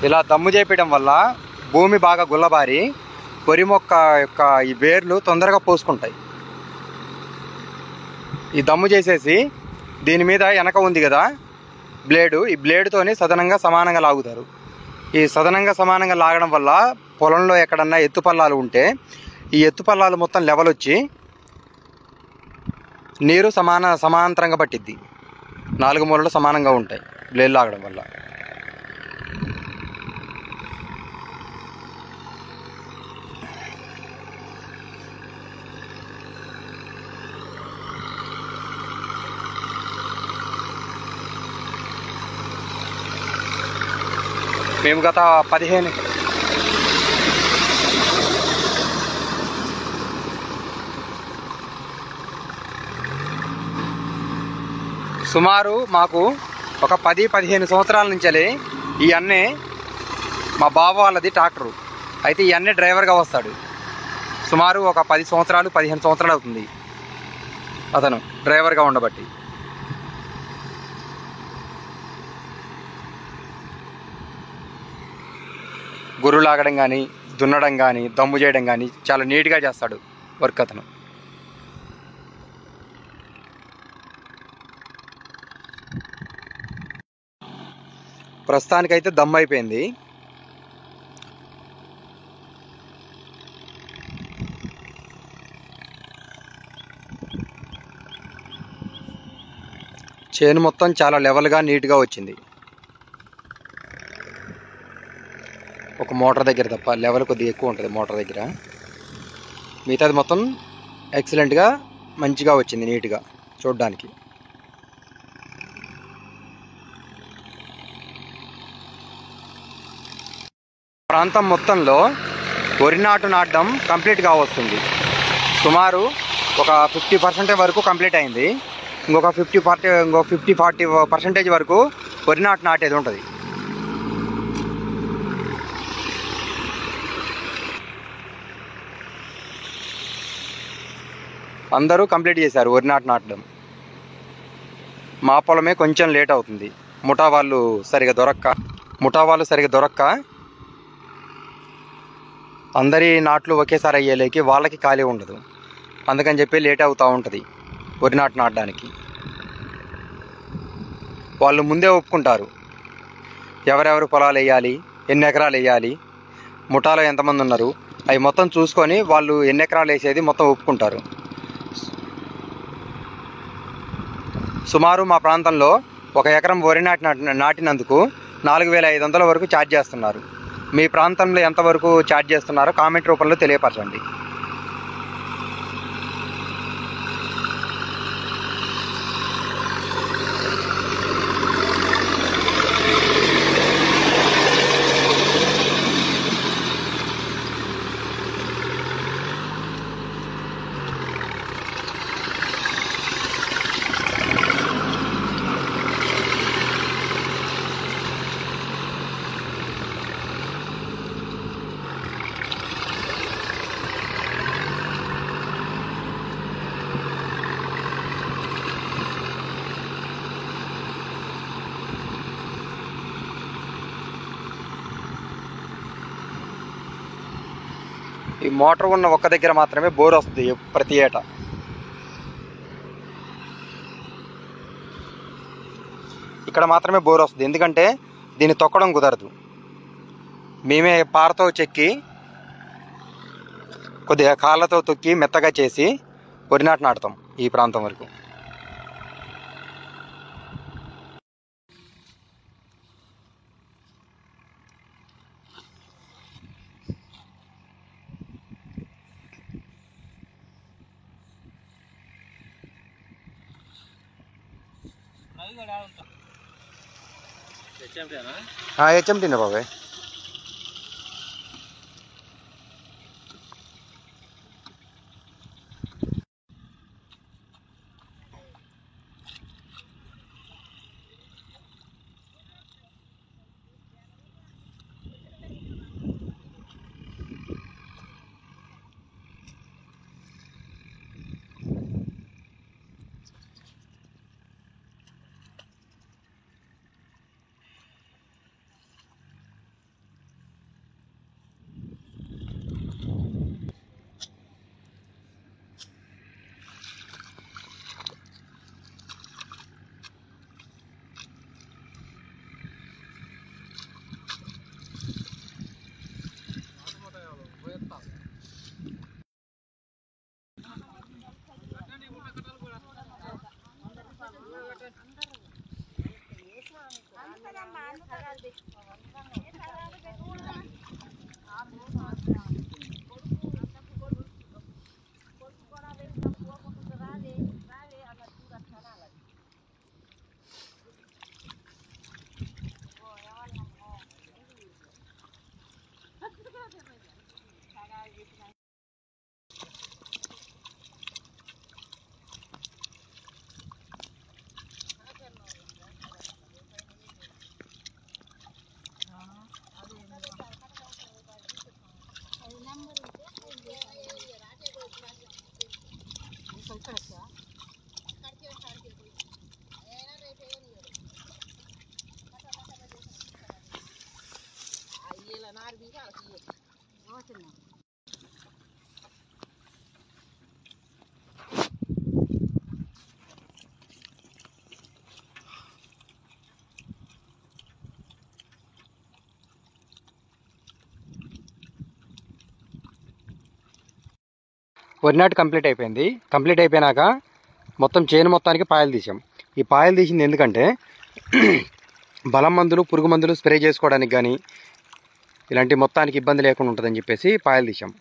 ఇలా దమ్ము చేపయడం వల్ల భూమి బాగా గుల్లబారి వరి మొక్క యొక్క ఈ వేర్లు తొందరగా పోసుకుంటాయి. ఈ దమ్ము చేసేసి దీని మీద వెనక ఉంది కదా బ్లేడు, ఈ బ్లేడుతోని సదనంగా సమానంగా లాగుతారు. ఈ సమానంగా లాగడం వల్ల పొలంలో ఎక్కడన్నా ఎత్తుపల్లాలు ఉంటే ఈ ఎత్తుపల్లాలు మొత్తం లెవెల్ వచ్చి నీరు సమాంతరంగా పట్టిద్ది. 4 మూలలు సమానంగా ఉంటాయి బ్లేడ్ లాగడం వల్ల. మేము గత 15 సుమారు మాకు ఒక 10-15 సంవత్సరాల నుంచి ఈ అన్నే మా బావ వాళ్ళది ట్రాక్టరు. అయితే ఈ అన్నే డ్రైవర్గా వస్తాడు. సుమారు ఒక 10 సంవత్సరాలు 15 సంవత్సరాలు అవుతుంది అతను డ్రైవర్గా ఉండబట్టి. గుర్రు లాగడం కానీ, దున్నడం కానీ, దమ్ము చేయడం కానీ చాలా నీట్గా చేస్తాడు వర్క్ అతను. ప్రస్తుతానికైతే దమ్ము అయిపోయింది. చేను మొత్తం చాలా లెవెల్గా నీట్గా వచ్చింది. ఒక మోటార్ దగ్గర తప్ప లెవెల్ కొద్దిగా ఎక్కువ ఉంటుంది మోటార్ దగ్గర. మిగతాది మొత్తం ఎక్సలెంట్గా మంచిగా వచ్చింది నీట్గా చూడడానికి. ప్రాంతం మొత్తంలో వరి నాటు నాటడం కంప్లీట్గా వస్తుంది. సుమారు ఒక 50% వరకు కంప్లీట్ అయింది. ఇంకొక 50-40% వరకు వరి నాటు నాటేది ఉంటుంది. అందరూ కంప్లీట్ చేశారు వరి నాటు నాటడం. మా పొలమే కొంచెం లేట్ అవుతుంది. ముఠా వాళ్ళు సరిగా దొరక్క అందరి నాట్లు ఒకేసారి అయ్యేలేకి వాళ్ళకి ఖాళీ ఉండదు. అందుకని చెప్పి లేట్ అవుతూ ఉంటుంది వరి నాటు నాటడానికి. వాళ్ళు ముందే ఒప్పుకుంటారు ఎవరెవరు పొలాలు వేయాలి, ఎన్ని ఎకరాలు వేయాలి, ముఠాలో ఎంతమంది ఉన్నారు, అవి మొత్తం చూసుకొని వాళ్ళు ఎన్ని ఎకరాలు వేసేది మొత్తం ఒప్పుకుంటారు. సుమారు మా ప్రాంతంలో 1 ఎకరం వరి నాటినందుకు 4,500 వరకు ఛార్జ్ చేస్తున్నారు. మీ ప్రాంతంలో ఎంతవరకు ఛార్జ్ చేస్తున్నారో కామెంట్ రూపంలో తెలియపరచండి. ఈ మోటార్ ఉన్న ఒక్క దగ్గర మాత్రమే బోర్ వస్తుంది ప్రతి ఏటా. ఇక్కడ మాత్రమే బోర్ వస్తుంది, ఎందుకంటే దీన్ని తొక్కడం కుదరదు. మేమే పారతో చెక్కి కొద్దిగా కాళ్ళతో తొక్కి మెత్తగా చేసి వరి నాటు నాటుతాం ఈ ప్రాంతం వరకు. హెచ్ఎంటీనే బాబాయ్. వరి నాటు కంప్లీట్ అయిపోయింది. కంప్లీట్ అయిపోయినాక మొత్తం చేను మొత్తానికి పాయలు తీసాం. ఈ పాయలు తీసింది ఎందుకంటే బలం మందులు, పురుగు మందులు స్ప్రే చేసుకోవడానికి కానీ ఇలాంటి మొత్తానికి ఇబ్బంది లేకుండా ఉంటుందని చెప్పేసి పాయలు తీసాం.